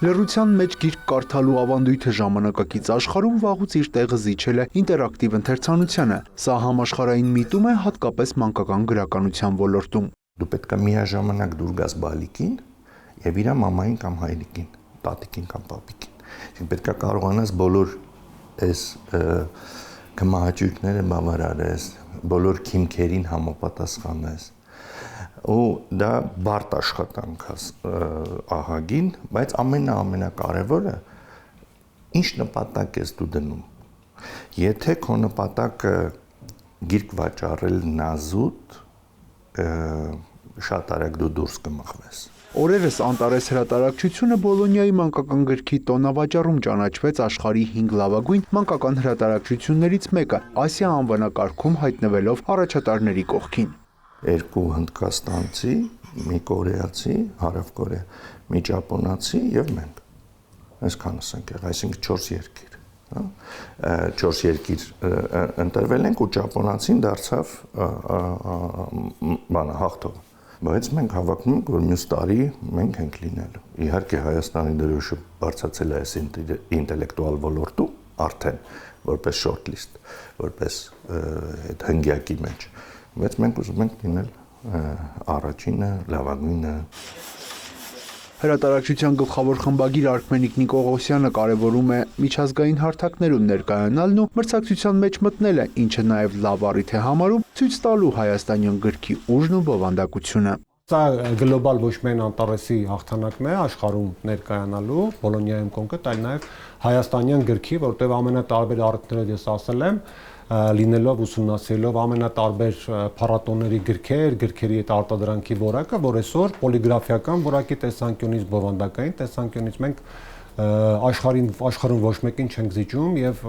Լռության մեջ գիրք կարդալու ավանդույթը ժամանակակից աշխարհում վաղուց իր տեղը զիջել է ինտերակտիվ ընթերցանությանը։ Սա համաշխարհային միտում է հատկապես մանկական գրականության ոլորտում։ Դու պետք է միաժամանակ դուր գաս բալիկին եւ իր մամային կամ հայրիկին, տատիկին կամ պապիկին։ Իսկ պետք է կարողանաս բոլոր այս կմահաճույքները բավարարես, բոլոր քիմքերին համապատասխանես։ Ու դա բարդ աշխատանք է ահագին, բայց ամենակարևորը ինչ նպատակ ես դու դնում։ Եթե քո նպատակը գիրք վաճառելն ազուտ, շատ արագ դու դուրս կմղվես։ Օրերս Անտարես հրատարակչությունը Բոլոնիայի մանկական գրքի տոնավաճառում ճանաչվեց աշխարհի 5 լավագույն մանկական հրատարակչություններից մեկը, Ասիա անվանակարգում հայտնվելով առաջատարների կողքին։ 2 հնդկաստանցի, մի կորեացի, Հարավ Կորեա, մի ճապոնացի եւ մենք։ Այսքանս ենք եղել, այսինքն 4 երկիր, հա։ 4 երկիր ընտրվել ենք ու ճապոնացին դարձավ հաղթող։ Բայց մենք հավակնում ենք, որ մյուս տարի մենք ենք լինելու։ Իհարկե Հայաստանի դրոշը բարձրացել է այս ինտելեկտուալ ոլորտում արդեն որպես shortlist, որպես այդ հնգյակի մեջ։ Բայց մենք ուզում ենք լինել առաջինը, լավագույնը։ Հրատարակչության գլխավոր խմբագիր Արքմենիկ Նիկողոսյանը կարևորում է միջազգային հարթակներում ներկայանալն ու մրցակցության մեջ մտնելը, ինչը նաև լավ առիթ է համարում ցույց տալու հայաստանյան գրքի ուժն ու բովանդակությունը։ Սա գլոբալ ոչ միայն Անտարեսի հաղթանակն է աշխարհում ներկայանալու, Բոլոնիայում կոնկրետ, այլ նաև հայաստանյան գրքի, որտեղ ամենատարբեր առիթներով ես ասել եմ, լինելով ուսումնասիրելով ամենատարբեր փառատոների գրքերի այդ արտադրանքի որակը, որ այսօր պոլիգրաֆիական որակի տեսանկյունից, բովանդակային տեսանկյունից մենք աշխարհում ոչ մեկին չենք զիջում եւ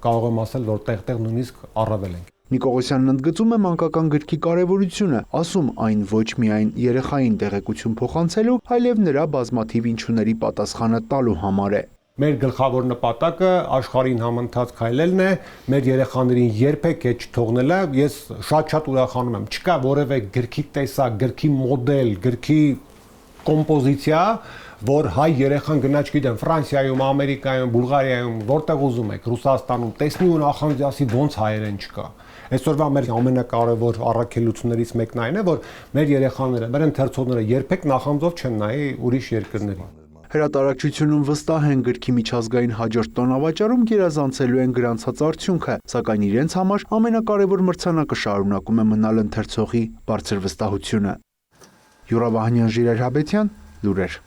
կարող եմ ասել, որ տեղ-տեղ նույնիսկ առավել ենք։ Նիկողոսյանն ընդգծում է մանկական գրքի կարևորությունը, ասում այն ոչ միայն երեխային տեղեկություն փոխանցելու, այլև նրա բազմաթիվ ինչուների պատասխանը տալու համար է։ Մեր գլխավոր նպատակը աշխարհին համընթաց քայլելն է, մեր երեխաներին երբեք հետ չթողնելը։ Ես շատ ուրախանում եմ, չկա որևէ գրքի տեսակ, գրքի մոդել, գրքի կոմպոզիցիա, որ հայ երեխան գնա, չգիտեմ, Ֆրանսիայում, Ամերիկայում, Բուլղարիայում, որտեղ ուզում եք, Ռուսաստանում, տեսնի ու նախանձի, ոնց հայերեն չկա։ Այսօրվա մեր ամենակարևոր առաքելություններից մեկն այն է, որ մեր երեխաները, մեր ընթերցողները երբեք նախանձով չեն նայի ուրիշ երկրներին։ Հրատարակչությունում վստահ են գրքի միջազգային հաջորդ տոնավաճառում գերազանցելու են գրանցած արդյունքը, սակայն իրենց համար ամենակարևոր մրցանակը շարունակում է մնալ ընթերցողի բարձր վստահությունը։ Յուրա Վահանյան, Ժիրայր Հաբետյան, լուրեր։